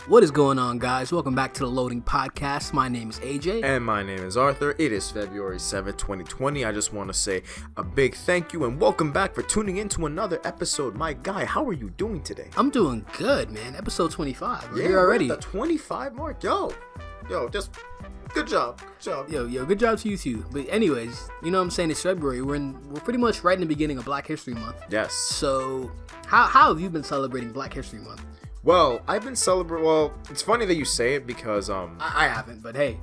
What is going on, guys? Welcome back to the Loading Podcast. My name is AJ. And my name is Arthur. It is February 7th, 2020. I just want to say a big thank you and welcome back for tuning in to another episode. My guy, how are you doing today? I'm doing good, man. Episode 25. We're Yeah, here already. We're at the 25 mark. Yo, just good job. Yo, good job to you too. But anyways, you know what I'm saying? It's February. We're pretty much right in the beginning of Black History Month. Yes. So, how have you been celebrating Black History Month? Well, I've been celebrating. Well, it's funny that you say it because I haven't, but hey.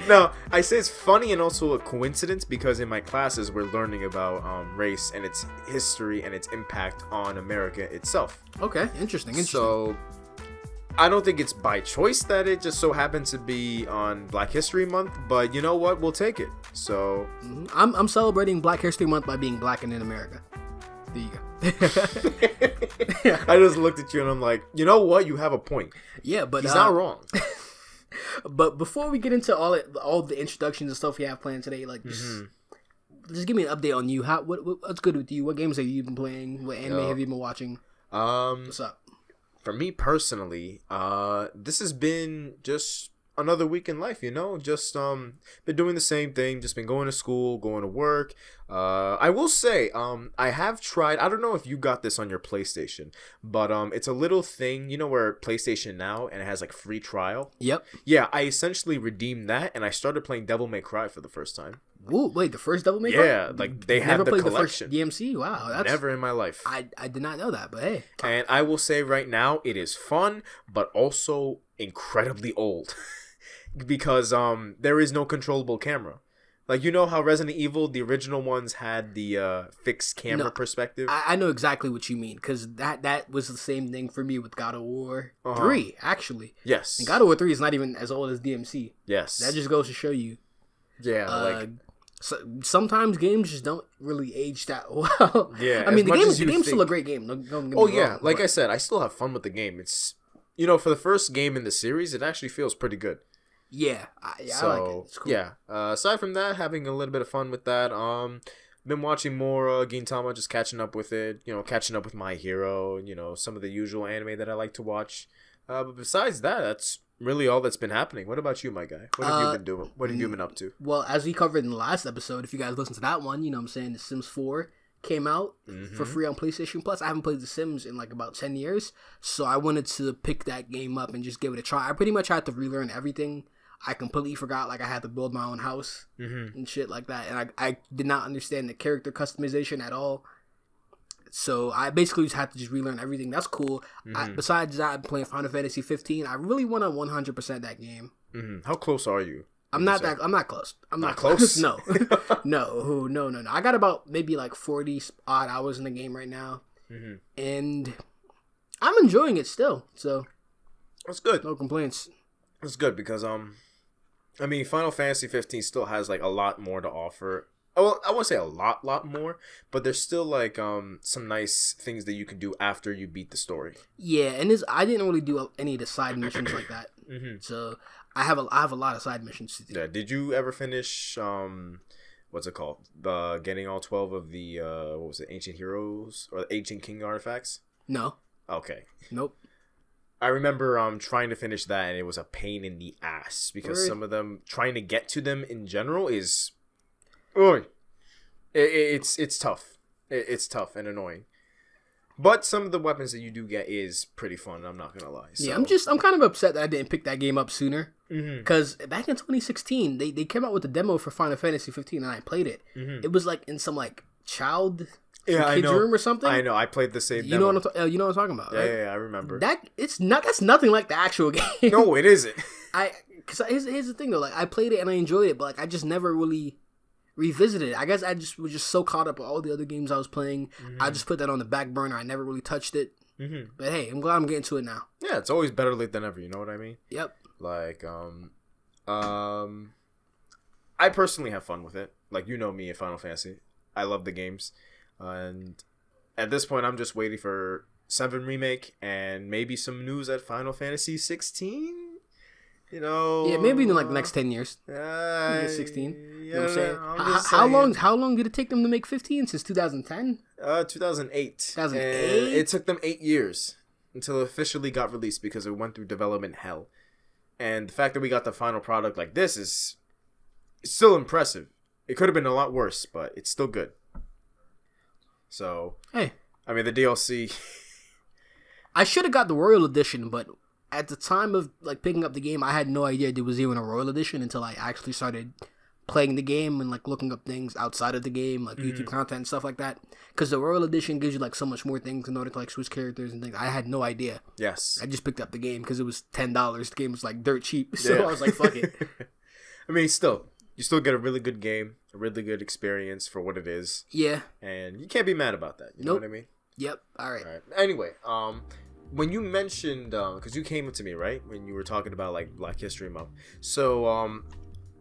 No, I say it's funny and also a coincidence because in my classes we're learning about race and its history and its impact on America itself. Okay, interesting. So, I don't think it's by choice that it just so happens to be on Black History Month, but you know what? We'll take it. So, I'm celebrating Black History Month by being black and in America. There you go. I just looked at you and I'm like, you know what? You have a point. Yeah, but he's not wrong. But before we get into all the introductions and stuff we have planned today, like just give me an update on you. What's good with you? What games have you been playing? What anime have you been watching? What's up? For me personally, this has been just another week in life, you know, just been doing the same thing, just been going to school, going to work. I will say, I have tried, I don't know if you got this on your PlayStation, but it's a little thing, you know, where PlayStation Now and it has like free trial. Yep. Yeah, I essentially redeemed that and I started playing Devil May Cry for the first time. Ooh, wait, the first Devil May Cry? Yeah, like they have the collection. The first DMC? Wow, that's never in my life. I did not know that, but hey. And I will say right now, it is fun, but also incredibly old. Because there is no controllable camera. Like, you know how Resident Evil, the original ones, had the fixed camera perspective? I know exactly what you mean, because that was the same thing for me with God of War 3, actually. Yes. And God of War 3 is not even as old as DMC. Yes. That just goes to show you. Yeah, sometimes games just don't really age that well. Yeah. I mean, the game's still a great game. Don't get me wrong, like I said, I still have fun with the game. It's, you know, for the first game in the series, it actually feels pretty good. Yeah, I like it. It's cool. Yeah. Aside from that, having a little bit of fun with that. Been watching more Gintama, just catching up with it. You know, catching up with My Hero. You know, some of the usual anime that I like to watch. But besides that, that's really all that's been happening. What about you, my guy? What have you been doing? What have you been up to? Well, as we covered in the last episode, if you guys listened to that one, you know what I'm saying, The Sims 4 came out for free on PlayStation Plus. I haven't played The Sims in like about 10 years, so I wanted to pick that game up and just give it a try. I pretty much had to relearn everything. I completely forgot, like, I had to build my own house and shit like that, and I did not understand the character customization at all. So I basically just had to just relearn everything. That's cool. Besides that, I'm playing Final Fantasy 15. I really want to 100% that game. How close are you? I'm not close. I'm not close. No. No. I got about maybe like 40 odd hours in the game right now. And I'm enjoying it still. So that's good. No complaints. It's good because I mean, Final Fantasy 15 still has like a lot more to offer. Well, I won't say a lot more, but there's still like some nice things that you can do after you beat the story. Yeah, and I didn't really do any of the side missions like that. So I have a lot of side missions to do. Yeah. Did you ever finish what's it called? Getting all 12 of the what was it? Ancient Heroes or Ancient King artifacts? No. Okay. Nope. I remember trying to finish that and it was a pain in the ass because some of them trying to get to them in general is it's tough. It's tough and annoying. But some of the weapons that you do get is pretty fun, I'm not gonna lie. So. Yeah, I'm kind of upset that I didn't pick that game up sooner. Because back in 2016, they came out with a demo for Final Fantasy 15 and I played it. It was like in some like child kid's room or something. I know. I played the same demo. You know what I'm talking about, right? Yeah, I remember. That's nothing like the actual game. No, it isn't. Because here's the thing though, like I played it and I enjoyed it, but like I just never really revisited it. I guess I just was so caught up with all the other games I was playing. I just put that on the back burner. I never really touched it. But hey, I'm glad I'm getting to it now. Yeah, it's always better late than ever. You know what I mean? Yep. Like, I personally have fun with it. Like, you know me in Final Fantasy. I love the games. And at this point, I'm just waiting for 7 Remake and maybe some news at Final Fantasy 16. You know, yeah, maybe in like the next 10 years. 16. You know what I'm saying? How long did it take them to make 15? Since 2010? 2008. 2008. It took them 8 years. until it officially got released because it went through development hell. And the fact that we got the final product like this is still impressive. It could have been a lot worse, but it's still good. So, hey, I mean, the DLC. I should have got the Royal Edition, but at the time of like picking up the game, I had no idea there was even a Royal Edition until I actually started playing the game and like looking up things outside of the game, like YouTube content and stuff like that. Because the Royal Edition gives you like so much more things in order to like switch characters and things. I had no idea. Yes. I just picked up the game because it was $10. The game was like dirt cheap, so I was like, "Fuck it." I mean, still, you still get a really good game, a really good experience for what it is. Yeah. And you can't be mad about that. You know what I mean? Yep. All right. Anyway, when you mentioned, because you came to me, right, when you were talking about like Black History Month. So,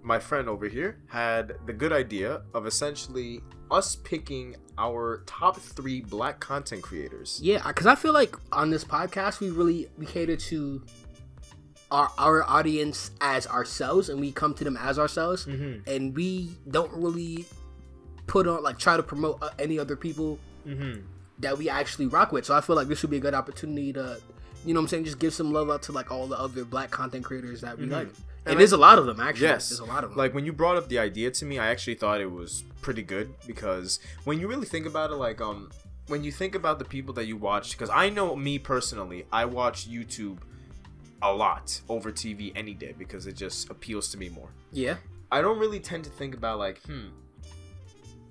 my friend over here had the good idea of essentially us picking our top 3 Black content creators. Yeah, because I feel like on this podcast we cater to our audience as ourselves, and we come to them as ourselves, and we don't really put on like try to promote any other people that we actually rock with. So I feel like this would be a good opportunity to, you know what I'm saying, just give some love out to like all the other Black content creators that we like. And there's a lot of them, actually. Yes. There's a lot of them. Like, when you brought up the idea to me, I actually thought it was pretty good. Because when you really think about it, like, when you think about the people that you watch... Because I know me personally, I watch YouTube a lot over TV any day. Because it just appeals to me more. Yeah. I don't really tend to think about, like,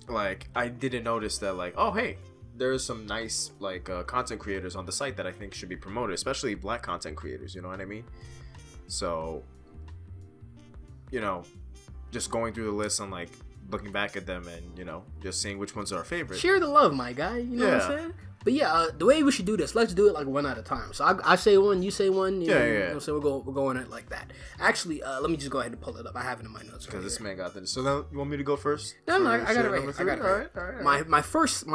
like, I didn't notice that, like, oh, hey, there's some nice, like, content creators on the site that I think should be promoted. Especially Black content creators, you know what I mean? So... you know, just going through the list and like looking back at them and, you know, just seeing which ones are our favorite. Share the love, my guy. You know what I'm saying? But yeah, the way we should do this, let's do it like one at a time. So I say one, you say one. You know, so we're going at it like that. Actually, let me just go ahead and pull it up. I have it in my notes. Because this man got this. So now you want me to go first? No, I got it right here. I got it right. All right. My first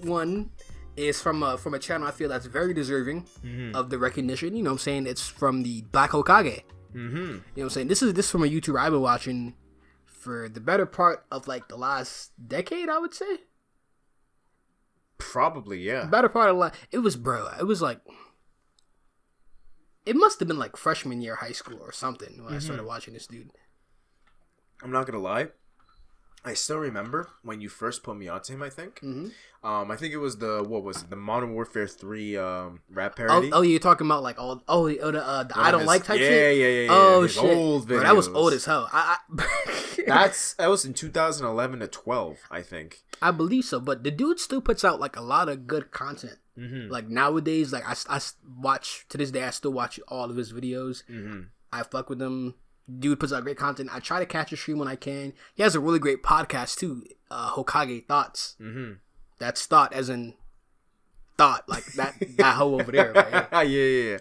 one is from a channel I feel that's very deserving of the recognition. You know what I'm saying? It's from the Black Hokage. You know what I'm saying? This is from a YouTuber I've been watching for the better part of like the last decade, I would say. Probably, yeah. The better part of it was like, it must have been like freshman year of high school or something when I started watching this dude. I'm not gonna lie, I still remember when you first put me onto him. I think, I think it was the Modern Warfare 3 rap parody. Oh, you're talking about like the I don't like type shit. Yeah. Oh shit, bro, that was old as hell. That was in 2011 to 12, I think. I believe so, but the dude still puts out like a lot of good content. Like nowadays, like I watch to this day, I still watch all of his videos. I fuck with him. Dude puts out great content. I try to catch a stream when I can. He has a really great podcast too, Hokage Thoughts. That's thought as in thought, like that hoe over there. Right? Yeah.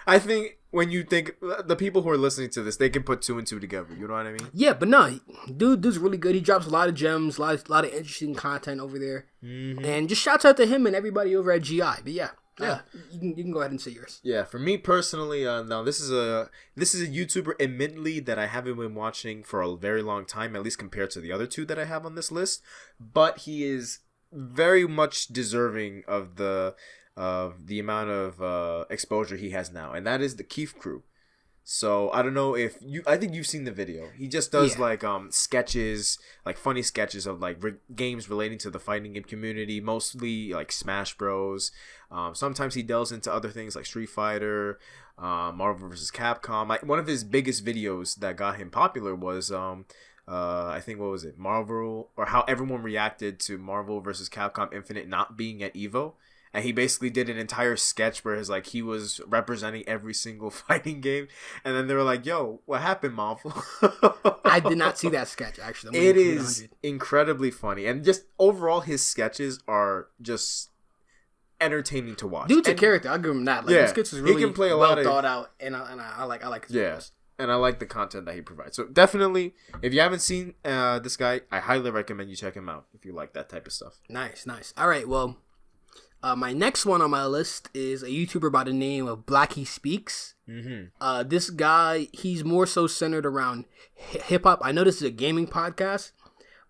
I think when you think, the people who are listening to this, they can put 2 and 2 together. You know what I mean? Yeah, but no, dude's really good. He drops a lot of gems, a lot of interesting content over there. And just shouts out to him and everybody over at GI. But yeah. You can go ahead and say yours. Yeah, for me personally, now this is a YouTuber, admittedly, that I haven't been watching for a very long time, at least compared to the other 2 that I have on this list. But he is very much deserving of the amount of exposure he has now, and that is the Kief Crew. So I don't know if I think you've seen the video. He just does like sketches, like funny sketches of like games relating to the fighting game community, mostly like Smash Bros. Sometimes he delves into other things like Street Fighter, Marvel vs. Capcom. Like one of his biggest videos that got him popular was I think, what was it, Marvel, or how everyone reacted to Marvel vs. Capcom Infinite not being at EVO. And he basically did an entire sketch where he was representing every single fighting game. And then they were like, yo, what happened, Marvel? I did not see that sketch, actually. It is incredibly funny. And just overall, his sketches are just entertaining to watch. Dude's a character. I'll give him that. Like, his sketch is really he can play well thought out. And I like his videos. And I like the content that he provides. So definitely, if you haven't seen this guy, I highly recommend you check him out if you like that type of stuff. Nice. All right, well... my next one on my list is a YouTuber by the name of Blackie Speaks. This guy, he's more so centered around hip hop. I know this is a gaming podcast,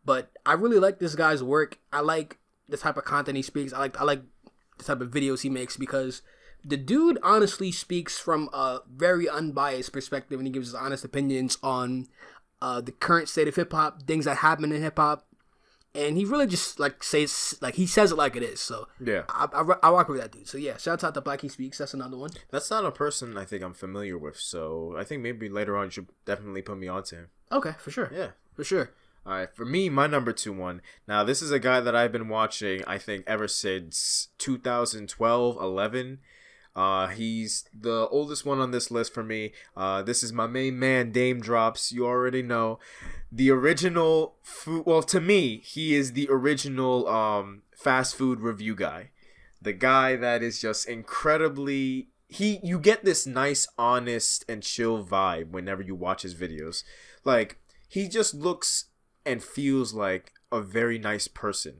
but I really like this guy's work. I like the type of content he speaks. I like the type of videos he makes because The dude honestly speaks from a very unbiased perspective, and he gives his honest opinions on the current state of hip hop, things that happen in hip hop, and he really just he says it like it is. So yeah, I rock with that dude. So yeah, shout out to Black He Speaks. That's another one. That's not a person I think I'm familiar with. So I think maybe later on you should definitely put me on to him. Okay, for sure. Yeah, for sure. All right, for me, my number 2 one. Now, this is a guy that I've been watching, I think, ever since 2012, 11. He's the oldest one on this list for me. This is my main man, Dame Drops. You already know. The original food. Well, to me, he is the original fast food review guy. The guy that is just incredibly. You get this nice, honest, and chill vibe whenever you watch his videos. Like, he just looks and feels like a very nice person.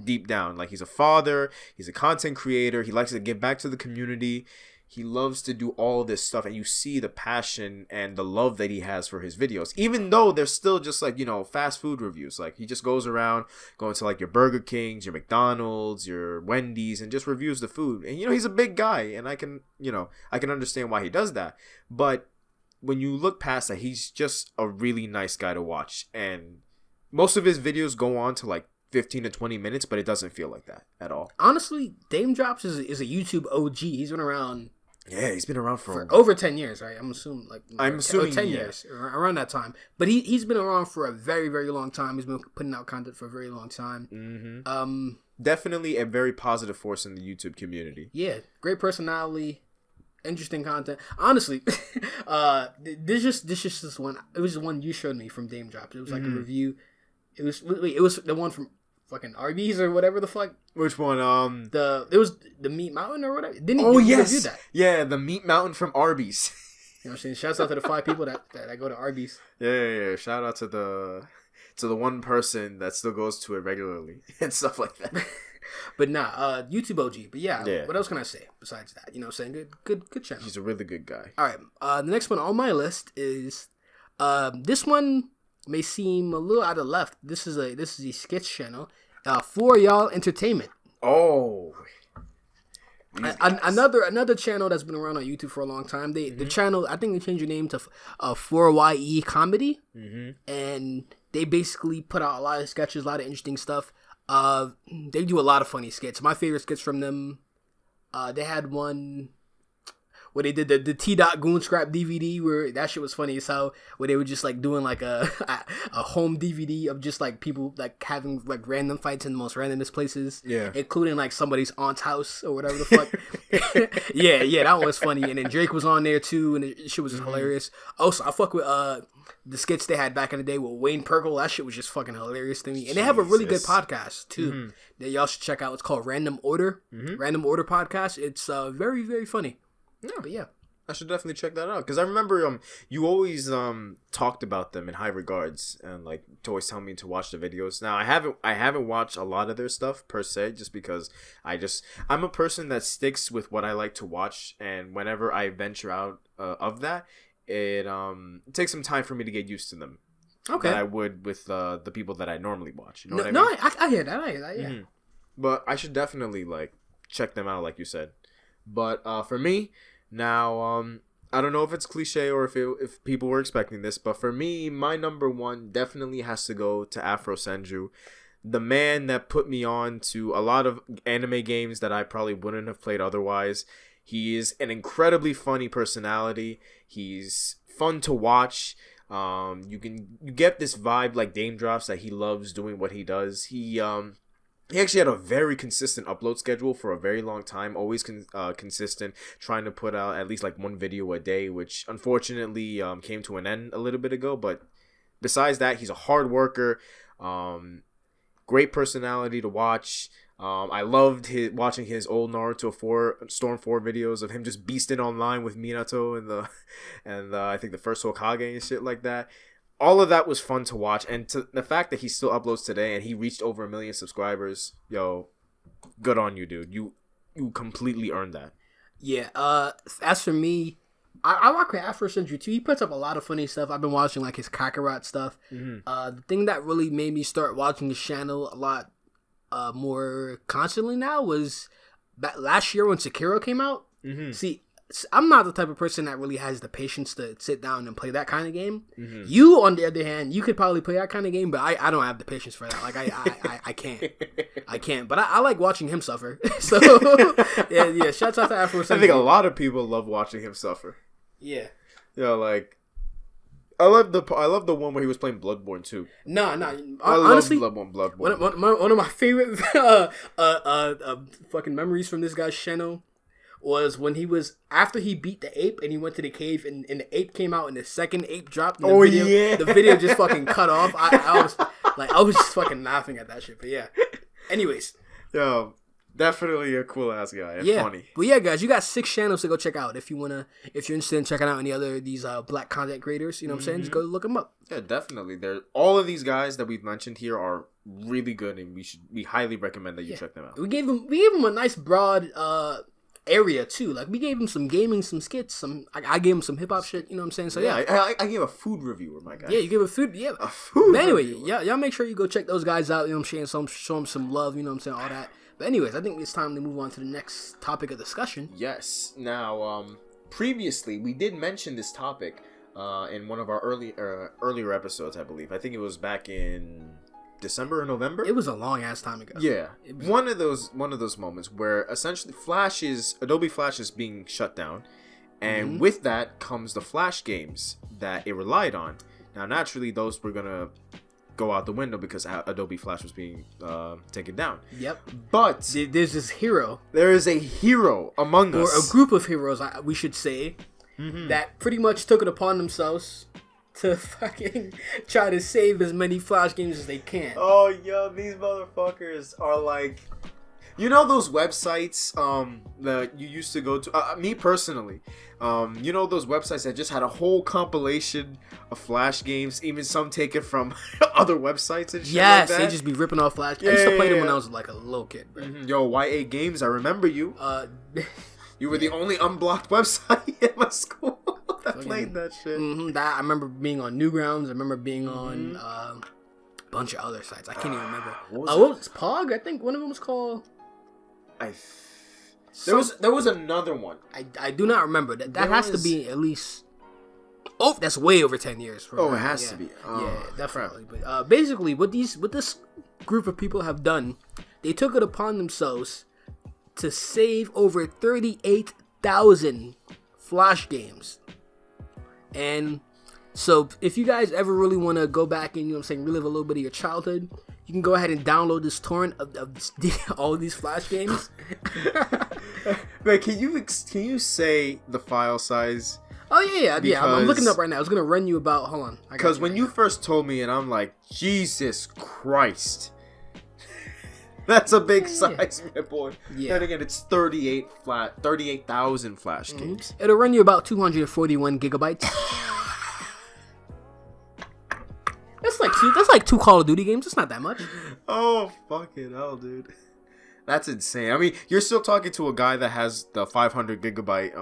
Deep down, like he's a father, he's a content creator, he likes to give back to the community, he loves to do all this stuff, and you see the passion and the love that he has for his videos, even though they're still just like, fast food reviews. Like, he just goes around going to like your Burger Kings, your McDonald's, your Wendy's, and just reviews the food. And he's a big guy, and I can understand why he does that. But when you look past that, he's just a really nice guy to watch, and most of his videos go on to like 15 to 20 minutes, but it doesn't feel like that at all. Honestly, Dame Drops is a YouTube OG. He's been around. Yeah, he's been around for over 10 years, right? I'm assuming 10 yeah. years, around that time. But he's been around for a very, very long time. He's been putting out content for a very long time. Mm-hmm. Definitely a very positive force in the YouTube community. Yeah, great personality, interesting content. Honestly, this one. It was the one you showed me from Dame Drops. It was like a review. It was the one from fucking Arby's or whatever the fuck. Which one? It was the Meat Mountain or whatever. Didn't he review that? Yeah, the Meat Mountain from Arby's. You know what I'm saying? Shouts out to the 5 people that go to Arby's. Yeah. Shout out to the one person that still goes to it regularly and stuff like that. But nah, YouTube OG. But yeah, what else can I say besides that? You know what I'm saying? Good channel. He's a really good guy. All right. The next one on my list is this one may seem a little out of left. This is a sketch channel. For Y'all Entertainment. Oh. Another channel that's been around on YouTube for a long time. The channel, I think they changed the name to 4YE Comedy, and they basically put out a lot of sketches, a lot of interesting stuff. They do a lot of funny skits. My favorite skits from them, they had one where they did the T. Goon Scrap DVD, where that shit was funny as hell, where they were just like doing like a home DVD of just like people like having like random fights in the most randomest places, including like somebody's aunt's house or whatever the fuck. yeah, that one was funny. And then Drake was on there too, and the shit was just hilarious. Also, I fuck with the skits they had back in the day with Wayne Perkle. That shit was just fucking hilarious to me. And they have a really good podcast too that y'all should check out. It's called Random Order. Random Order Podcast. It's very, very funny. Yeah, but yeah, I should definitely check that out, because I remember you always talked about them in high regards, and like to always tell me to watch the videos. Now I haven't watched a lot of their stuff per se, just because I'm a person that sticks with what I like to watch, and whenever I venture out of that, it takes some time for me to get used to them. Okay, that I would with the people that I normally watch. You know what I mean? No, I hear that. Yeah. But I should definitely like check them out, like you said. But for me, now, I don't know if it's cliche or if people were expecting this, but for me, my number 1 definitely has to go to Afro Senju, the man that put me on to a lot of anime games that I probably wouldn't have played otherwise. He is an incredibly funny personality. He's fun to watch. You get this vibe like Dame Drops that he loves doing what he does. He actually had a very consistent upload schedule for a very long time, always consistent, trying to put out at least like one video a day, which unfortunately came to an end a little bit ago. But besides that, he's a hard worker, great personality to watch. I loved watching his old Naruto Storm 4 videos of him just beasting online with Minato and I think the first Hokage and shit like that. All of that was fun to watch, and the fact that he still uploads today and he reached over 1 million subscribers, yo, good on you, dude. You completely earned that. Yeah. As for me, I rock with Afro Senju too. He puts up a lot of funny stuff. I've been watching like his Kakarot stuff. The thing that really made me start watching his channel a lot more constantly now was last year when Sekiro came out. See, I'm not the type of person that really has the patience to sit down and play that kind of game. You, on the other hand, you could probably play that kind of game, but I don't have the patience for that. Like, I can't. I can't. But I like watching him suffer. So, yeah, shouts out to Afro. I think a lot of people love watching him suffer. Yeah. Yeah, like, I love the one where he was playing Bloodborne too. No, honestly, love Bloodborne. One of my favorite fucking memories from this guy's channel was when he was after he beat the ape and he went to the cave and the ape came out and the second ape dropped. And the video just fucking cut off. I was just fucking laughing at that shit. But yeah. Anyways. Yo, definitely a cool ass guy. And funny. But yeah, guys, you got 6 channels to go check out if you're interested in checking out any other of these black content creators. You know what I'm saying? Just go look them up. Yeah, definitely. All of these guys that we've mentioned here are really good, and we highly recommend that you check them out. We gave him a nice broad area too. Like, we gave him some gaming, some skits, I gave him some hip hop shit. You know what I'm saying? So yeah, I gave a food reviewer, my guy. Yeah, you gave a food. Yeah, a food. But anyway, y'all make sure you go check those guys out. You know what I'm saying? Show them some love. You know what I'm saying? All that. But anyways, I think it's time to move on to the next topic of discussion. Yes. Now, previously we did mention this topic in one of our earlier episodes, I believe. I think it was back in December or November. It was a long ass time ago. Yeah, one of those moments where essentially Adobe Flash is being shut down, and with that comes the Flash games that it relied on. Now, naturally, those were gonna go out the window because Adobe Flash was being taken down. Yep. But there's this hero. There is a hero among us, or a group of heroes, we should say, that pretty much took it upon themselves to fucking try to save as many Flash games as they can. Oh, yo, these motherfuckers are like, you know those websites that you used to go to? Me personally, you know those websites that just had a whole compilation of Flash games, even some taken from other websites and shit like that? They just be ripping off Flash games. I used to play them when I was like a little kid, bro. Yo, YA Games, I remember you. You were the only unblocked website at my school that played that shit. I remember being on Newgrounds. I remember being on a bunch of other sites. I can't even remember. What was Pog? I think one of them was called... There was another one. I do not remember. That has to be at least... Oh, that's way over 10 years. It has to be. Yeah, definitely. But basically, what this group of people have done, they took it upon themselves to save over 38,000 Flash games. And so if you guys ever really want to go back and, you know what I'm saying, relive a little bit of your childhood, you can go ahead and download this torrent of all of these Flash games. Wait, can you say the file size? Oh yeah. I'm looking up right now. I was gonna run you about. Hold on. Because when you first told me, and I'm like, Jesus Christ, that's a big size, my boy. Yeah. And again, it's 38,000 Flash games. It'll run you about 241 gigabytes. That's like 2 Call of Duty games. It's not that much. Oh, fucking hell, dude. That's insane. I mean, you're still talking to a guy that has the 500 gigabyte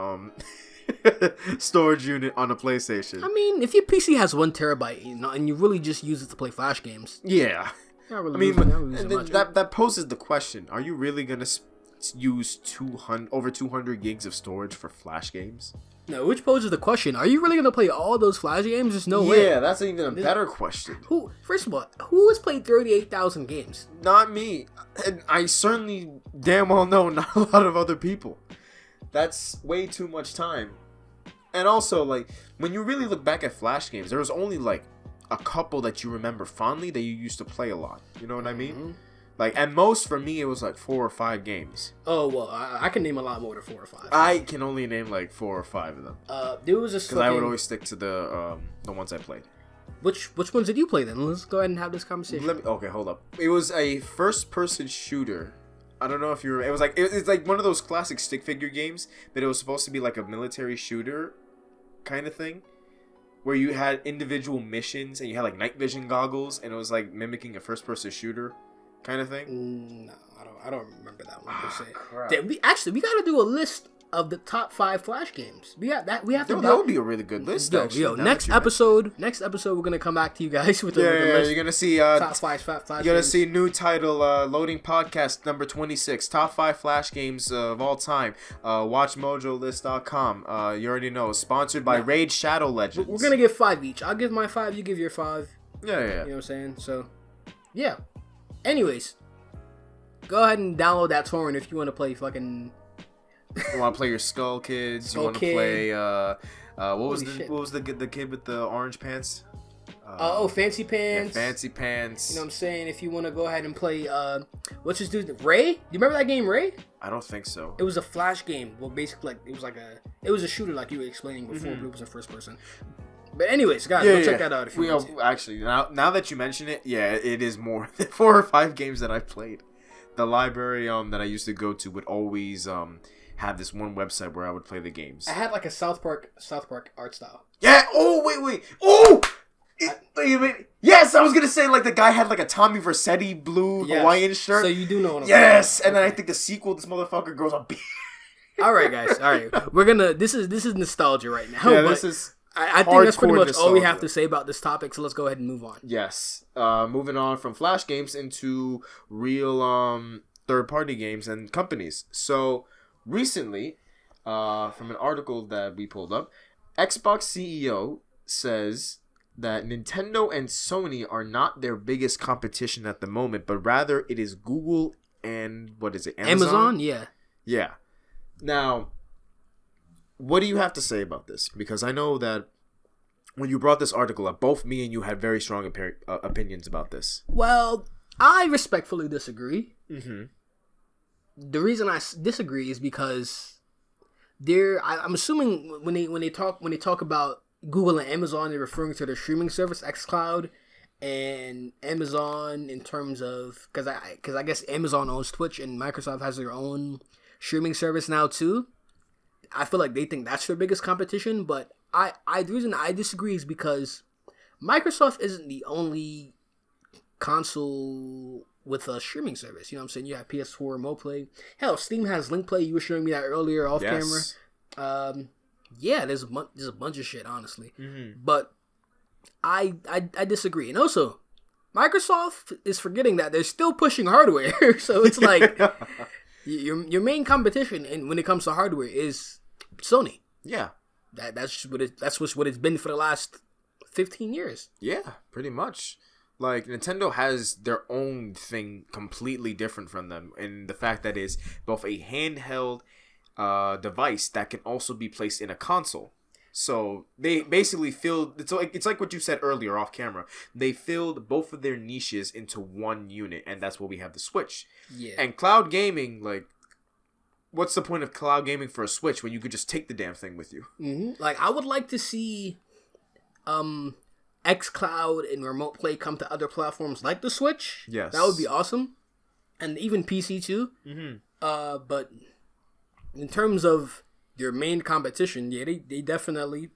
storage unit on a PlayStation. I mean, if your PC has 1 terabyte, you know, and you really just use it to play Flash games. Yeah. Really that poses the question: are you really gonna use over 200 gigs of storage for Flash games? No, which poses the question: are you really gonna play all those Flash games? There's no way. Yeah, that's even a better question. First of all, who has played 38,000 games? Not me, and I certainly damn well know not a lot of other people. That's way too much time. And also, like, when you really look back at Flash games, there was only like a couple that you remember fondly that you used to play a lot. You know what I mean? Like, at most for me, it was like 4 or 5 games. Oh well, I can name a lot more than 4 or 5. I can only name like 4 or 5 of them. There was just because I would always stick to the ones I played. Which ones did you play then? Let's go ahead and have this conversation. Okay, hold up. It was a first-person shooter. I don't know if you remember. It's like one of those classic stick figure games, but it was supposed to be like a military shooter kind of thing, where you had individual missions and you had like night vision goggles, and it was like mimicking a first-person shooter kind of thing. No, I don't remember that one per se. We gotta do a list of the top 5 Flash games. We have to. That would be a really good list. Next episode, we're gonna come back to you guys with a list. You're gonna see top 5 Flash. You're gonna see new title, loading podcast number 26, top 5 Flash games of all time. WatchMojoList.com. You already know, sponsored by Raid Shadow Legends. We're gonna give 5 each. I'll give my 5. You give your 5. Yeah. You know what I'm saying? So, yeah. Anyways, go ahead and download that torrent if you want to play fucking. You want to play your Skull Kids? You want to play? What was the kid with the orange pants? Fancy Pants. Yeah, Fancy Pants. You know what I'm saying? If you want to go ahead and play, what's his dude? Ray? Do you remember that game, Ray? I don't think so. It was a Flash game. Well, basically, it was a shooter like you were explaining before, but it was a first person. But anyways, guys, go check that out if you want to. Actually, now that you mention it, it is more than 4 or 5 games that I've played. The library that I used to go to would always have this one website where I would play the games. I had like a South Park art style. Yeah. Oh wait. Oh. Yes, I was gonna say like the guy had like a Tommy Vercetti blue Hawaiian shirt. So you do know what I'm saying. And then I think the sequel, this motherfucker goes on. All right, guys. All right, we're gonna. This is nostalgia right now. Yeah, this is. I think that's pretty much all we have to say about this topic. So let's go ahead and move on. Yes. Moving on from Flash games into real third-party games and companies. So recently, from an article that we pulled up, Xbox CEO says that Nintendo and Sony are not their biggest competition at the moment, but rather it is Google and what is it? Amazon? Yeah. Yeah. Now, what do you have to say about this? Because I know that when you brought this article up, both me and you had very strong opinions about this. Well, I respectfully disagree. Mm-hmm. The reason I disagree is because I'm assuming when they talk about Google and Amazon, they're referring to their streaming service xCloud, and Amazon in terms of because I guess Amazon owns Twitch and Microsoft has their own streaming service now too. I feel like they think that's their biggest competition, but the reason I disagree is because Microsoft isn't the only console with a streaming service. You know what I'm saying? You have PS4 Remote Play. Hell, Steam has Link Play. You were showing me that earlier off camera. Yeah, there's a bunch of shit, honestly. Mm-hmm. But I disagree. And also, Microsoft is forgetting that they're still pushing hardware. So it's like your main competition when it comes to hardware is Sony. Yeah. That's what it's been for the last 15 years. Yeah, pretty much. Like, Nintendo has their own thing completely different from them, and the fact that it's both a handheld device that can also be placed in a console. So they basically filled. It's like what you said earlier off camera. They filled both of their niches into one unit, and that's what we have the Switch. Yeah. And cloud gaming, like, what's the point of cloud gaming for a Switch when you could just take the damn thing with you? Mm-hmm. Like, I would like to see, xCloud and Remote Play come to other platforms like the Switch. Yes, that would be awesome, and even PC too. Mm-hmm. But in terms of their main competition, yeah, they definitely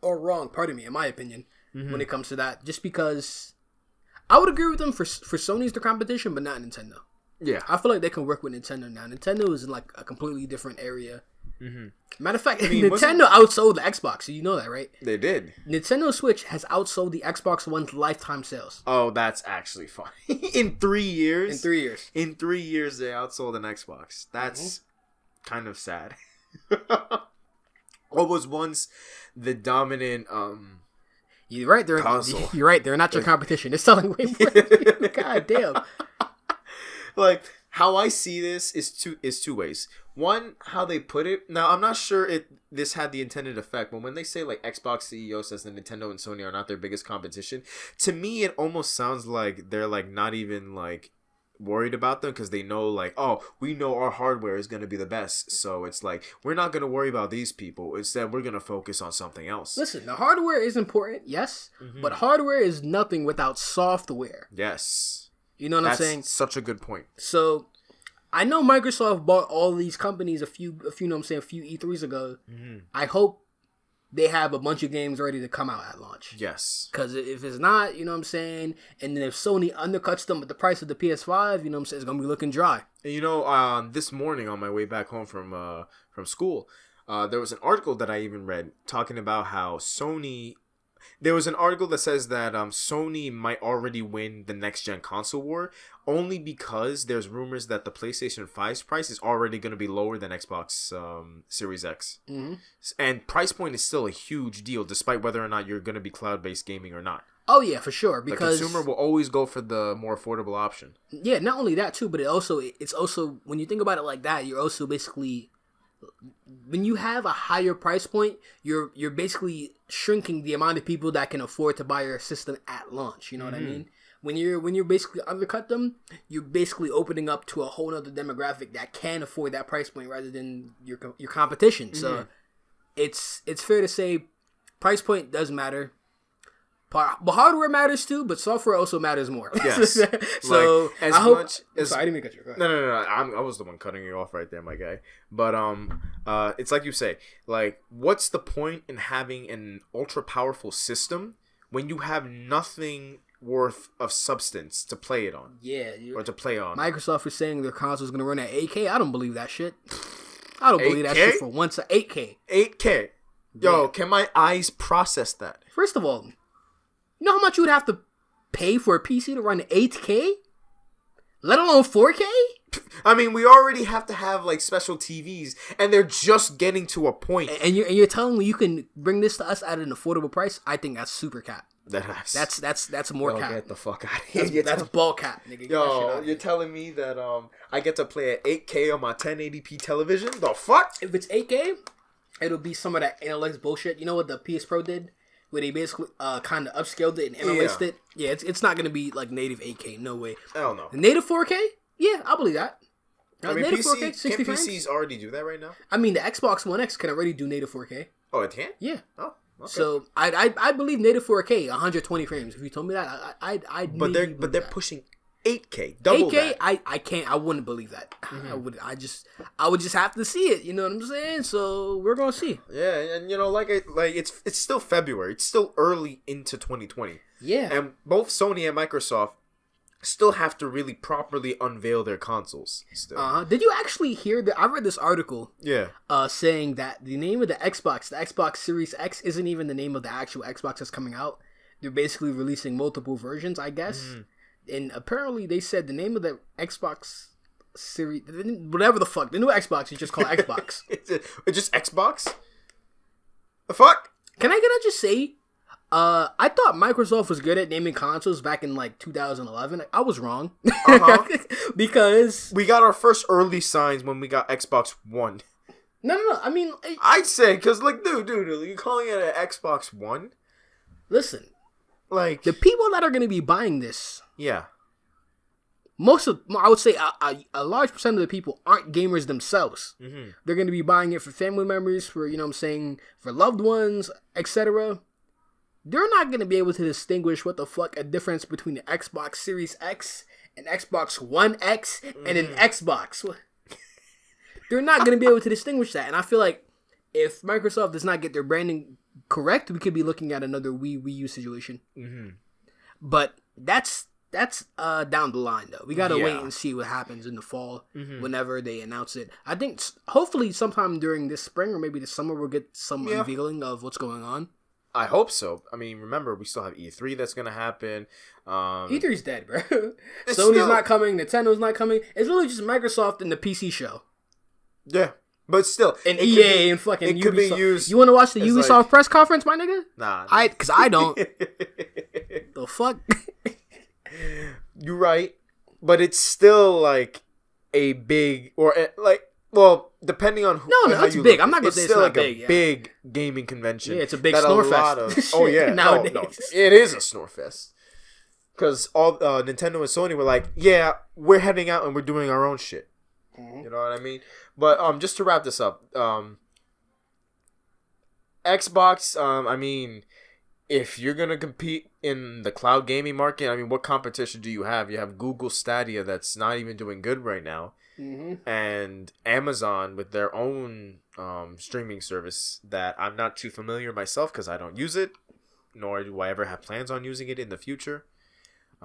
are wrong. Pardon me, in my opinion, when it comes to that. Just because I would agree with them for Sony's their competition, but not Nintendo. Yeah, I feel like they can work with Nintendo now. Nintendo is in like a completely different area. Mm-hmm. Matter of fact, Nintendo outsold the Xbox. So you know that, right? They did. Nintendo Switch has outsold the Xbox One's lifetime sales. Oh, that's actually funny. In 3 years? In 3 years, they outsold an Xbox. That's kind of sad. What was once the dominant You're right. console. You're right. They're not your competition. They're selling way more. God damn. Like, how I see this is two ways. One, how they put it. Now, I'm not sure if this had the intended effect, but when they say, like, Xbox CEO says that Nintendo and Sony are not their biggest competition, to me, it almost sounds like they're, like, not even, like, worried about them because they know, like, oh, we know our hardware is going to be the best. So it's like, we're not going to worry about these people. Instead, we're going to focus on something else. Listen, the hardware is important, yes, but hardware is nothing without software. Yes. You know what I'm saying? That's such a good point. So, I know Microsoft bought all these companies a few E3s ago. Mm-hmm. I hope they have a bunch of games ready to come out at launch. Yes. Because if it's not, you know what I'm saying, and then if Sony undercuts them with the price of the PS5, you know what I'm saying, it's going to be looking dry. And you know, this morning on my way back home from from school. There was an article that I even read talking about how Sony. There was an article that says that Sony might already win the next gen console war only because there's rumors that the PlayStation 5's price is already going to be lower than Xbox Series X. Mm-hmm. And price point is still a huge deal despite whether or not you're going to be cloud-based gaming or not. Oh, yeah, for sure. Because the consumer will always go for the more affordable option. Yeah, not only that, too, but it's also, when you think about it like that, you're also basically... When you have a higher price point, you're basically shrinking the amount of people that can afford to buy your system at launch. You know what I mean? When you're basically undercut them, you're basically opening up to a whole other demographic that can afford that price point rather than your competition. Mm-hmm. So it's fair to say price point does matter. But hardware matters too, but software also matters more. Yes. So like, sorry, I didn't mean to cut you. No. I was the one cutting you off right there, my guy. But it's like you say, like, what's the point in having an ultra powerful system when you have nothing worth of substance to play it on? Yeah, or to play on. Microsoft is saying their console is going to run at 8K. I don't believe that shit. I don't believe that shit for once. 8K. 8K. Yo, can my eyes process that? First of all. You know how much you would have to pay for a PC to run 8K? Let alone 4K? I mean, we already have to have like special TVs, and they're just getting to a point. And you're telling me you can bring this to us at an affordable price? I think that's super cap. That's more cap. Get the fuck out of here. That's ball cap, nigga. Yo, you're telling me that I get to play at 8K on my 1080p television? The fuck? If it's 8K, it'll be some of that analytics bullshit. You know what the PS Pro did? Where they basically kind of upscaled it and analyzed it. Yeah, it's not going to be like native 8K. No way. Hell no. The native 4K? Yeah, I believe that. I mean, native 4K, 60 frames? PCs already do that right now? I mean, the Xbox One X can already do native 4K. Oh, it can? Yeah. Oh, okay. So I believe native 4K, 120 frames. If you told me that, I'd But they're pushing 8K, double 8K, that. I wouldn't believe that. Mm-hmm. I would just have to see it. You know what I'm saying? So we're gonna see. Yeah, and you know, it's still February. It's still early into 2020. Yeah, and both Sony and Microsoft still have to really properly unveil their consoles. Still. Did you actually hear that? I read this article. Yeah. Saying that the name of the Xbox Series X, isn't even the name of the actual Xbox that's coming out. They're basically releasing multiple versions, I guess. Mm-hmm. And apparently they said the name of the Xbox Series, whatever the fuck, the new Xbox is just called Xbox. It's just Xbox? The fuck? Can I just say, I thought Microsoft was good at naming consoles back in like 2011. I was wrong. Because we got our first early signs when we got Xbox One. No. I mean, I'd say, because like, dude, you calling it an Xbox One? Listen. Like, the people that are going to be buying this, yeah, I would say a large percent of the people aren't gamers themselves. Mm-hmm. They're going to be buying it for family members, for, you know what I'm saying, for loved ones, etc. They're not going to be able to distinguish what the fuck a difference between the Xbox Series X and Xbox One X and an Xbox. They're not going to be able to distinguish that. And I feel like if Microsoft does not get their branding correct, we could be looking at another Wii U situation. Mm-hmm. But that's down the line, though. We gotta wait and see what happens in the fall, whenever they announce it. I think hopefully sometime during this spring or maybe this summer we'll get some unveiling of what's going on. I hope so. I mean, remember, we still have E3 that's gonna happen. E3's dead, bro. Sony's not coming. Nintendo's not coming. It's really just Microsoft and the PC show. Yeah. But still, and EA and fucking it Ubisoft. Could be used. You want to watch the Ubisoft press conference, my nigga? Nah. Because I don't. The fuck? You're right, but it's still like a big depending on who. No, it's big. I'm not gonna say it's not big. It's like a big gaming convention. Yeah, it's a big snore fest. Nowadays. No, it is a snore fest. Because all Nintendo and Sony were like, yeah, we're heading out and we're doing our own shit. Mm-hmm. You know what I mean? But just to wrap this up, Xbox, I mean, if you're going to compete in the cloud gaming market, I mean, what competition do you have? You have Google Stadia that's not even doing good right now. Mm-hmm. And Amazon with their own streaming service that I'm not too familiar myself because I don't use it, nor do I ever have plans on using it in the future.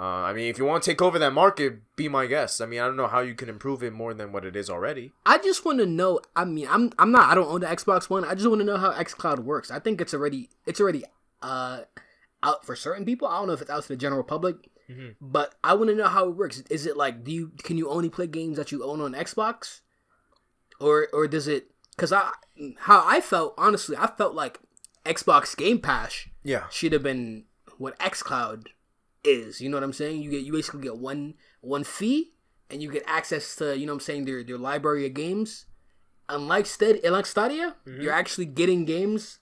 I mean, if you want to take over that market, be my guest. I mean, I don't know how you can improve it more than what it is already. I just want to know. I mean, I'm not. I don't own the Xbox One. I just want to know how xCloud works. I think it's already out for certain people. I don't know if it's out to the general public, but I want to know how it works. Is it like can you only play games that you own on Xbox, or does it? Because how I felt, honestly, I felt like Xbox Game Pass should have been what xCloud is. You know what I'm saying? You basically get one fee and you get access to, you know what I'm saying, their library of games. Unlike Stadia, you're actually getting games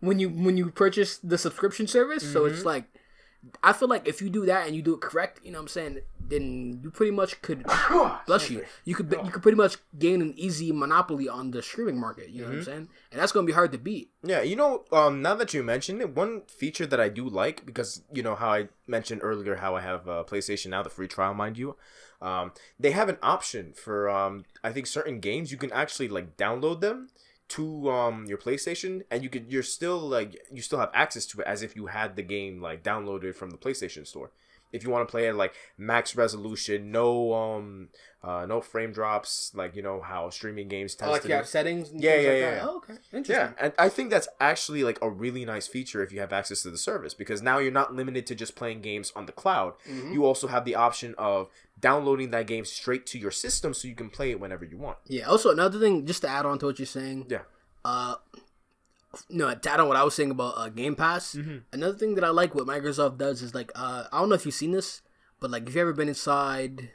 when you purchase the subscription service. So it's like, I feel like if you do that and you do it correct, you know what I'm saying, then you pretty much could bless you. You could pretty much gain an easy monopoly on the streaming market. You know what I'm saying, and that's gonna be hard to beat. Yeah, you know, now that you mentioned it, one feature that I do like, because you know how I mentioned earlier how I have PlayStation Now, the free trial, mind you. They have an option for I think certain games you can actually like download them to your PlayStation, and you still have access to it as if you had the game like downloaded from the PlayStation Store. If you want to play it like max resolution, no frame drops, like you know how streaming games test. Like you have settings. And Yeah. Oh, okay, interesting. Yeah, and I think that's actually like a really nice feature if you have access to the service, because now you're not limited to just playing games on the cloud. You also have the option of downloading that game straight to your system, so you can play it whenever you want. Yeah. Also, another thing, just to add on to what you're saying. Yeah. No, to add on what I was saying about Game Pass. Another thing that I like what Microsoft does is like, I don't know if you've seen this, but like if you ever been inside,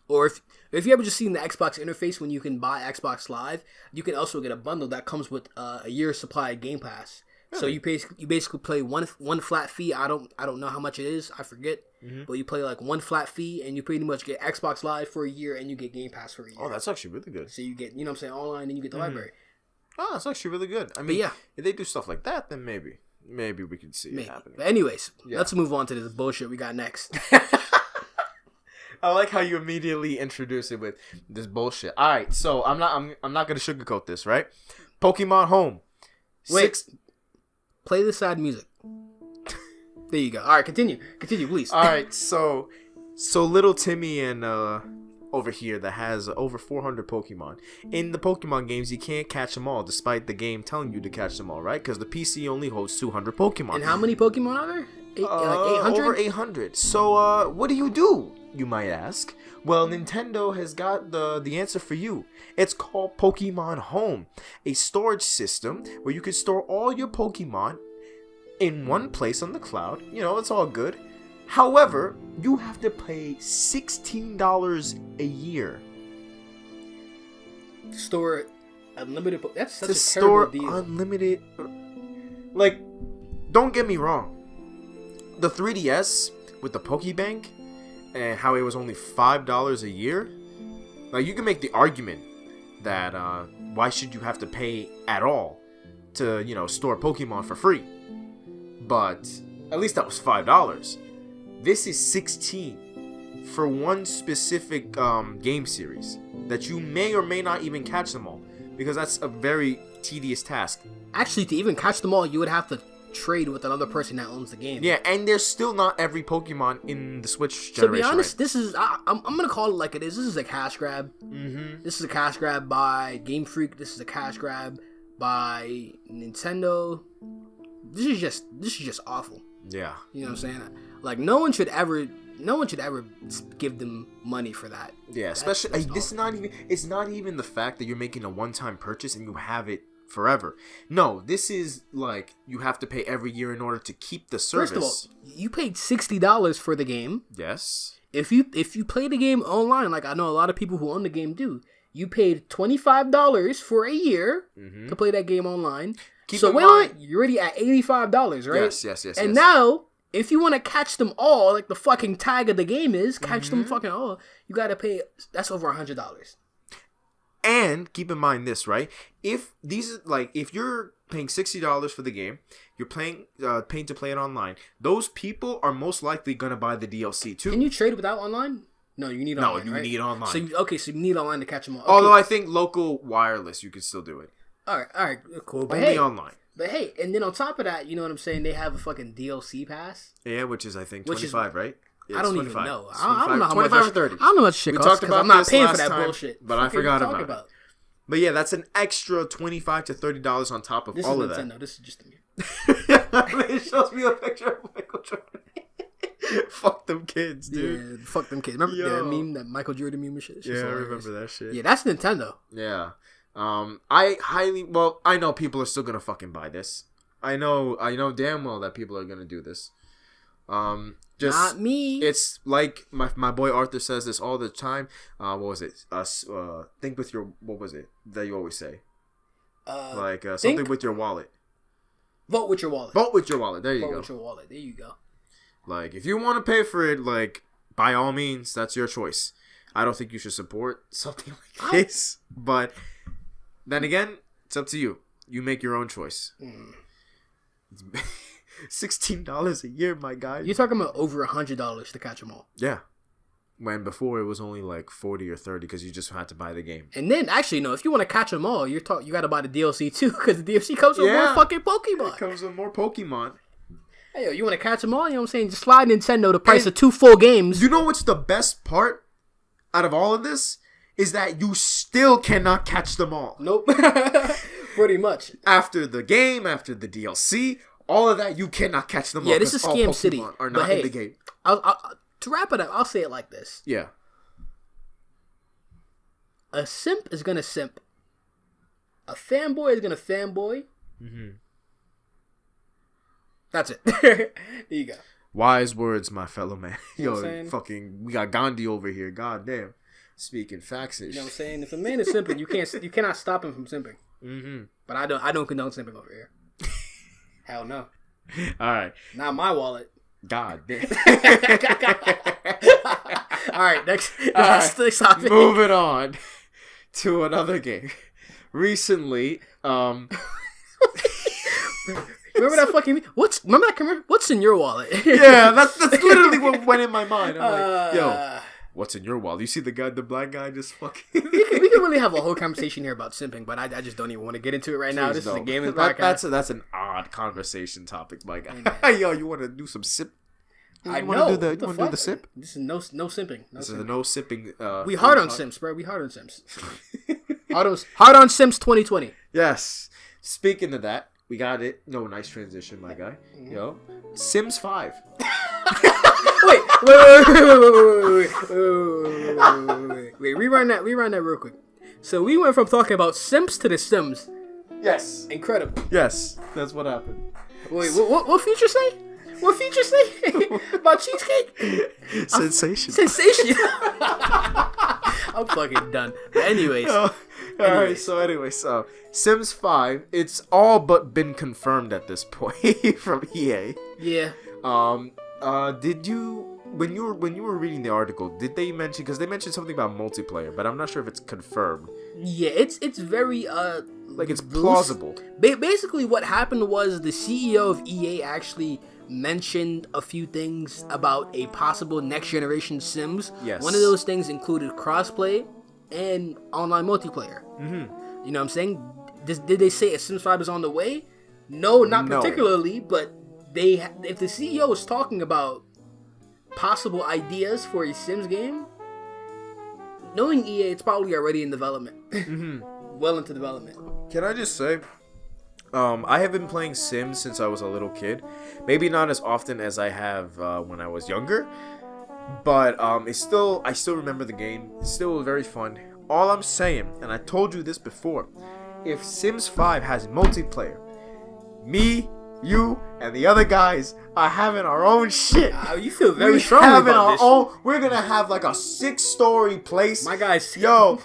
or if you ever just seen the Xbox interface when you can buy Xbox Live, you can also get a bundle that comes with a year's supply of Game Pass. Really? So you basically play one flat fee. I don't know how much it is. I forget. But you play like one flat fee, and you pretty much get Xbox Live for a year, and you get Game Pass for a year. Oh, that's actually really good. So you get, you know what I'm saying, online, and you get the library. Oh, that's actually really good. I mean, if they do stuff like that, then maybe we can see it happening. But anyways, let's move on to this bullshit we got next. I like how you immediately introduce it with this bullshit. All right, so I'm not gonna sugarcoat this, right? Pokemon Home. Wait. Play the sad music. There you go. All right, continue, please. All right, so little Timmy and over here that has over 400 Pokemon. In the Pokemon games, you can't catch them all, despite the game telling you to catch them all, right? Because the PC only holds 200 Pokemon. And how many Pokemon are there? Like 800? Over 800. So, what do? You might ask. Well, Nintendo has got the answer for you. It's called Pokemon Home, a storage system where you can store all your Pokemon in one place on the cloud. You know, it's all good. However, you have to pay $16 a year. Store unlimited. That's such a terrible deal. Unlimited. Like, don't get me wrong. The 3DS with the Pokebank and how it was only $5 a year. Like, you can make the argument that why should you have to pay at all to, you know, store Pokemon for free? But at least that was $5. This is $16 for one specific game series that you may or may not even catch them all, because that's a very tedious task. Actually, to even catch them all, you would have to trade with another person that owns the game. Yeah, and there's still not every Pokemon in the Switch generation. To be honest, right? This is I'm gonna call it like it is. This is a cash grab. This is a cash grab by Game Freak. This is a cash grab by Nintendo. This is just awful. Yeah. You know what I'm saying? Like, no one should ever give them money for that. Yeah, especially this it's not even the fact that you're making a one-time purchase and you have it forever. No, this is like you have to pay every year in order to keep the service. First of all, you paid $60 for the game. Yes. If you play the game online, like I know a lot of people who own the game do, you paid $25 for a year to play that game online. Wait, you're already at $85, right? Yes. And now, if you want to catch them all, like the fucking tag of the game is, catch them fucking all, you gotta pay, that's over $100. And keep in mind this, right? If you're paying $60 for the game, you're paying to play it online, those people are most likely gonna buy the DLC too. Can you trade without online? No, you need online. No, you need online. So you need online to catch them all. Okay. Although I think local wireless, you can still do it. All right, cool. But only online. But hey, and then on top of that, you know what I'm saying? They have a fucking DLC pass. Yeah, which is I think $25, right? I don't even know. It's I don't know how much. 25 or 30. I don't know how much shit costs because I'm not paying for that bullshit. But I forgot about it. But yeah, that's an extra $25 to $30 on top of all of that. Nintendo. This is just me. It shows me a picture of Michael Jordan. Fuck them kids, dude. Yeah, fuck them kids. Remember that meme, that Michael Jordan meme and shit? Yeah, I remember that shit. Yeah, that's Nintendo. Yeah. I know people are still gonna fucking buy this. I know damn well that people are gonna do this. Just not me. It's like my boy Arthur says this all the time. What was it? Think with your, what was it that you always say? Something with your wallet. Vote with your wallet. Vote with your wallet. There you go. Vote with your wallet. There you go. Like, if you want to pay for it, like, by all means, that's your choice. I don't think you should support something like this. But then again, it's up to you. You make your own choice. It's $16 a year, my guy. You're talking about over $100 to catch them all. Yeah. When before it was only like 40 or 30 because you just had to buy the game. And then, actually, no, if you want to catch them all, you got to buy the DLC too, because the DLC comes with more fucking Pokemon. It comes with more Pokemon. Hey, yo, you want to catch them all? You know what I'm saying? Just slide Nintendo the price of 2 full games. You know what's the best part out of all of this? Is that you still cannot catch them all. Nope. Pretty much. After the game, after the DLC, all of that, you cannot catch them all. Yeah, this is Scam City. Are not in the game. To wrap it up, I'll say it like this. Yeah. A simp is going to simp. A fanboy is going to fanboy. Mm-hmm. That's it. There you go. Wise words, my fellow man. You know Yo, fucking, we got Gandhi over here. God damn. Speaking facts and shit. You know what I'm saying? If a man is simping, you cannot stop him from simping. Mm-hmm. But I don't condone simping over here. Hell no. All right. Not my wallet. God damn. All right, next topic. Moving on to another game. Recently, remember that fucking what's in your wallet? Yeah, that's literally what went in my mind. I'm like, yo, what's in your wallet? You see the black guy just fucking. we can really have a whole conversation here about simping, but I just don't even want to get into it right now. This is a gaming podcast. That's an odd conversation topic, my guy. Yo, you want to do some sip? I know. You want to do the sip? This is no simping. This is a no sipping. We hard on Sims, bro. We hard on Sims. hard on Sims 2020. Yes. Speaking of that, we got it. No, nice transition, my guy. Yo, Sims 5. Wait. Rewind that real quick. So we went from talking about Sims to the Sims. Yes. Incredible. Yes, that's what happened. Wait, what feature say? What feature say? About cheesecake? Sensation. I'm fucking done. But anyways. Alright, so Sims 5, it's all but been confirmed at this point from EA. Yeah. Did you, when you were reading the article, did they mention, because they mentioned something about multiplayer, but I'm not sure if it's confirmed. Yeah, it's very like it's plausible. Basically what happened was the CEO of EA actually mentioned a few things about a possible next generation Sims. Yes. One of those things included crossplay and online multiplayer. Mm-hmm. You know what I'm saying? Did they say a Sims 5 is on the way? No, not particularly, but if the CEO is talking about possible ideas for a Sims game, knowing EA, it's probably already in development. Mm-hmm. Well into development. Can I just say, I have been playing Sims since I was a little kid. Maybe not as often as I have when I was younger, but I still remember the game. It's still very fun. All I'm saying, and I told you this before, if Sims 5 has multiplayer, me, you, and the other guys are having our own shit. You feel very strongly about this. We're gonna have like a 6-story place. My guys. Yo,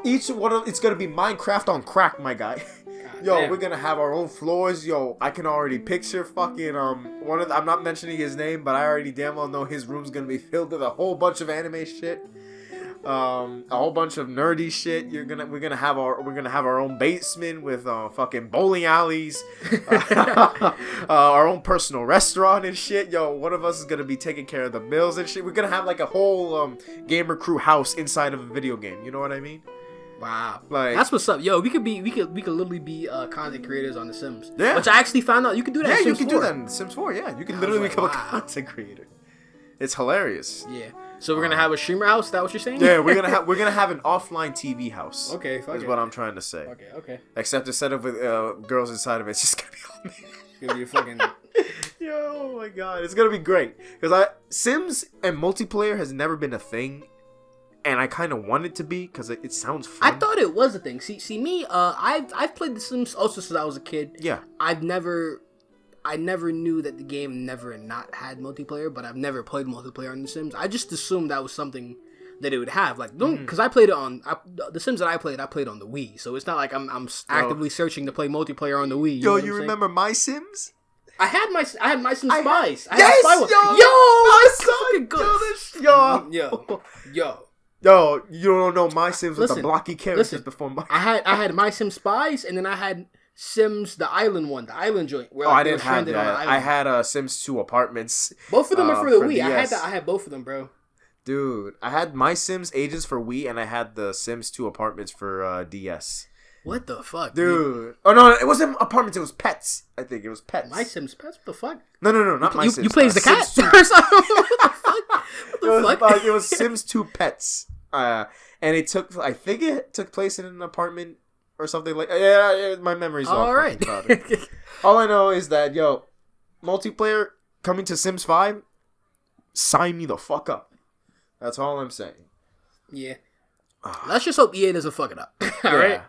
each one of it's gonna be Minecraft on crack, my guy. Yo, damn. We're gonna have our own floors. Yo, I can already picture fucking I'm not mentioning his name, but I already damn well know his room's gonna be filled with a whole bunch of anime shit. A whole bunch of nerdy shit. We're gonna have our own basement with fucking bowling alleys, our own personal restaurant and shit. Yo, one of us is gonna be taking care of the bills and shit. We're gonna have like a whole gamer crew house inside of a video game. You know what I mean? Wow, like that's what's up. Yo, we could literally be content creators on The Sims. Yeah, which I actually found out you can do that. Yeah, in Sims you can 4. do that in Sims 4. Yeah, you can literally become a content creator. It's hilarious. Yeah. So we're gonna have a streamer house. Is that what you're saying? Yeah, we're gonna have an offline TV house. Okay, is what I'm trying to say. Okay. Except instead of with girls inside of it, it's just gonna be all men. It's gonna be a fucking. Yo, oh my god, it's gonna be great because Sims and multiplayer has never been a thing, and I kind of want it to be because it sounds fun. I thought it was a thing. See me. I've played The Sims also since I was a kid. Yeah. I never knew that the game never not had multiplayer, but I've never played multiplayer on The Sims. I just assumed that was something that it would have. Like, because I played it on The Sims that I played on the Wii, so it's not like I'm actively searching to play multiplayer on the Wii. You remember My Sims? I had my Sims Spies. Yes, Yo, you don't know My Sims with the blocky characters before my. I had My Sims Spies, and then I had Sims the island one, the island joint. Where, I didn't have that. I had Sims 2 Apartments. Both of them are for the Wii. DS. I had both of them, bro. Dude, I had My Sims Agents for Wii, and I had the Sims 2 Apartments for DS. What the fuck, dude? Oh no, it wasn't apartments. It was pets. I think it was pets. My Sims pets. What the fuck? No, not My Sims. You played as the cat. What the fuck? It was Sims 2 Pets. And it took. I think it took place in an apartment or something like. Yeah, my memory's all right. All I know is that multiplayer coming to Sims 5. Sign me the fuck up. That's all I'm saying. Yeah. Let's just hope EA doesn't fuck it up. All right.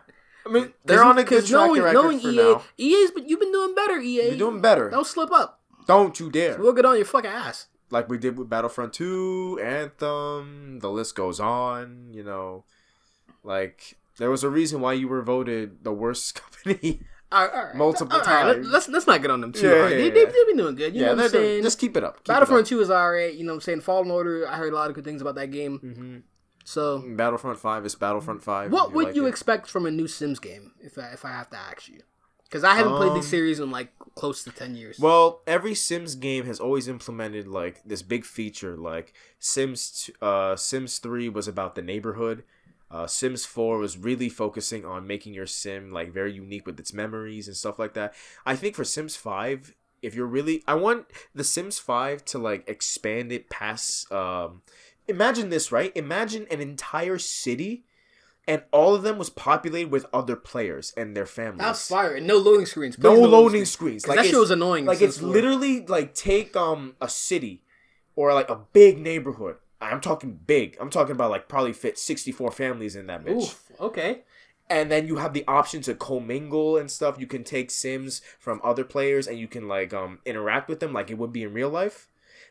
I mean, they're on a good track record for now. You've been doing better, EA. You're doing better. Don't slip up. Don't you dare. We'll get on your fucking ass. Like we did with Battlefront 2, Anthem, the list goes on, Like, there was a reason why you were voted the worst company all right. multiple times. Let's not get on them too hard. They've been doing good. You know what I'm saying? Just keep it up. Battlefront 2 is alright. You know what I'm saying? Fallen Order, I heard a lot of good things about that game. Mm-hmm. So Battlefront 5 is Battlefront 5. What would you expect from a new Sims game, if I have to ask you? Because I haven't played this series in like close to 10 years. Well, every Sims game has always implemented like this big feature. Like Sims 3 was about the neighborhood. Sims 4 was really focusing on making your sim like very unique with its memories and stuff like that. I think for Sims 5, I want the Sims 5 to like expand it past. Imagine this, right? Imagine an entire city, and all of them was populated with other players and their families. That's fire. And no loading screens. Please, no loading screens. Like that shit was annoying. Like it's literally like take a city or like a big neighborhood. I'm talking big. I'm talking about like probably fit 64 families in that bitch. Oof, okay. And then you have the option to commingle and stuff. You can take Sims from other players and you can like interact with them like it would be in real life.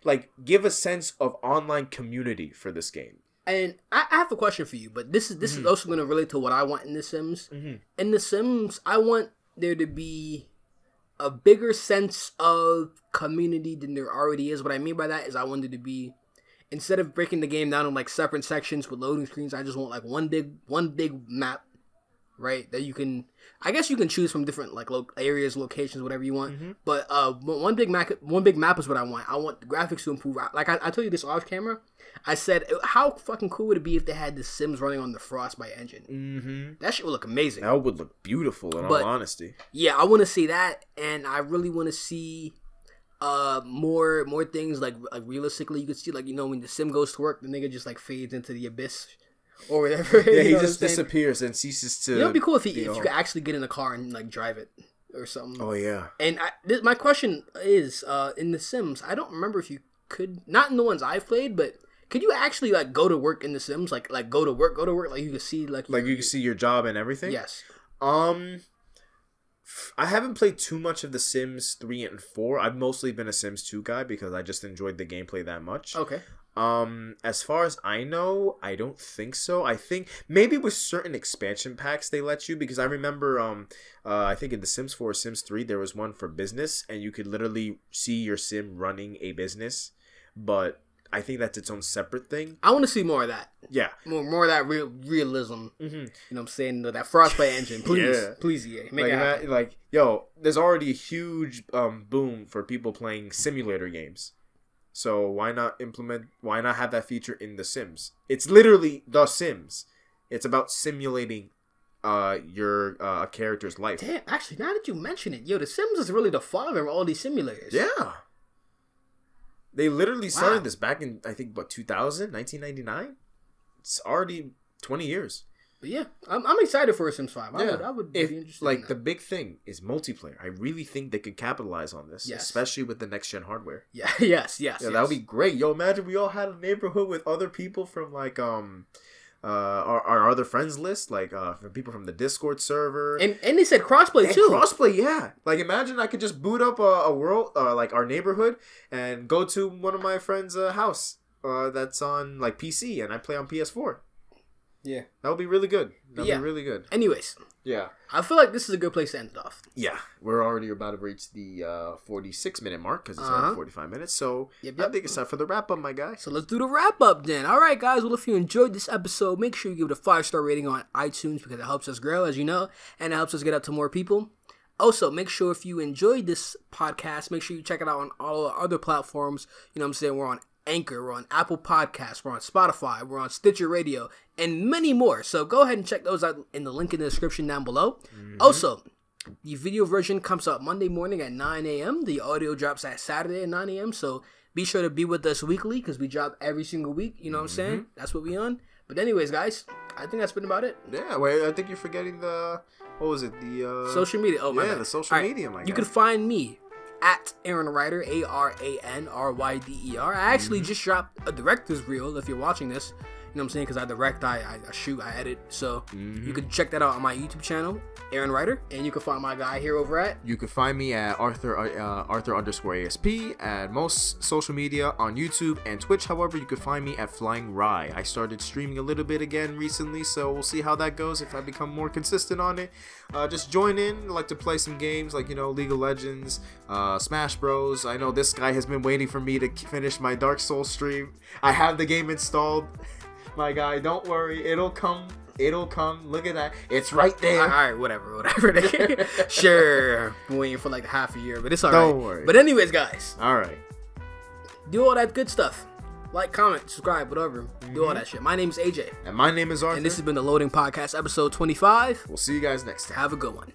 Like, give a sense of online community for this game. And I have a question for you, but this is also going to relate to what I want in The Sims. Mm-hmm. In The Sims, I want there to be a bigger sense of community than there already is. What I mean by that is I want it to be, instead of breaking the game down in like separate sections with loading screens, I just want like one big map, right? That you can, I guess you can choose from different like areas, locations, whatever you want. Mm-hmm. But one big map is what I want. I want the graphics to improve. Like I told you this off camera. I said, how fucking cool would it be if they had the Sims running on the Frostbite engine? Mm-hmm. That shit would look amazing. That would look beautiful, in all honesty. Yeah, I want to see that, and I really want to see more things like realistically. You could see like when the Sim goes to work, the nigga just like fades into the abyss or whatever. Yeah, he just disappears and ceases to. It'd be cool if you could actually get in a car and like drive it or something. Oh yeah. And my question is, in the Sims, I don't remember if you could, not in the ones I've played, but could you actually like go to work in the Sims, like go to work, like you can see you can see your job and everything? Yes. I haven't played too much of the Sims 3 and 4. I've mostly been a Sims 2 guy because I just enjoyed the gameplay that much. Okay. As far as I know, I don't think so. I think maybe with certain expansion packs they let you, because I remember I think in the Sims 4 or Sims 3 there was one for business and you could literally see your sim running a business, but I think that's its own separate thing. I want to see more of that. Yeah. More of that realism. Mm-hmm. You know what I'm saying? That Frostbite engine. Please. Yeah. Please, EA. Make it happen. Like, there's already a huge boom for people playing simulator games. So why not have that feature in The Sims? It's literally The Sims. It's about simulating your character's life. Damn, actually, now that you mention it, The Sims is really the father of all these simulators. Yeah. They literally started this back in, I think, 1999? It's already 20 years. But yeah, I'm excited for Sims 5. I would be interested in that. The big thing is multiplayer. I really think they could capitalize on this, especially with the next-gen hardware. Yeah, yes. That would be great. Yo, imagine we all had a neighborhood with other people from, like, our other friends list, like from people from the Discord server, and they said crossplay too. Crossplay, yeah. Like imagine I could just boot up a world, like our neighborhood, and go to one of my friends' house that's on like PC, and I play on PS4. Yeah, that would be really good. That'd be really good. Anyways, yeah, I feel like this is a good place to end it off. Yeah, we're already about to reach the 46-minute mark because it's already 45 minutes. So I think it's time for the wrap up, my guy. So let's do the wrap up then. All right, guys. Well, if you enjoyed this episode, make sure you give it a 5-star rating on iTunes because it helps us grow, as you know, and it helps us get out to more people. Also, make sure if you enjoyed this podcast, make sure you check it out on all the other platforms. You know what I'm saying? We're on Anchor, we're on Apple Podcasts, we're on Spotify, we're on Stitcher Radio, and many more. So go ahead and check those out in the link in the description down below. Also, the video version comes out Monday morning at 9 a.m. The audio drops at Saturday at 9 a.m. So be sure to be with us weekly because we drop every single week. You know what I'm saying? That's what we on. But anyways, guys, I think that's been about it. Yeah, wait, I think you're forgetting the, what was it? The social media. Oh, my bad. The social media, my guy. You can find me at Aaron Ryder, ARANRYDER. I actually just dropped a director's reel if you're watching this. You know what I'm saying? Because I direct, I shoot, I edit. So you can check that out on my YouTube channel, Aaron Ryder. And you can find my guy here over at... You can find me at Arthur_ASP at most social media on YouTube and Twitch. However, you can find me at Flying Rye. I started streaming a little bit again recently, so we'll see how that goes if I become more consistent on it. Just join in. I like to play some games like, you know, League of Legends, Smash Bros. I know this guy has been waiting for me to finish my Dark Souls stream. I have the game installed. My guy, don't worry. It'll come. Look at that. It's right there. All right, whatever. Sure. Been waiting for like half a year, but it's all right. Don't worry. But anyways, guys. All right. Do all that good stuff. Like, comment, subscribe, whatever. Do all that shit. My name is AJ. And my name is Arthur. And this has been the Loading Podcast, episode 25. We'll see you guys next time. Have a good one.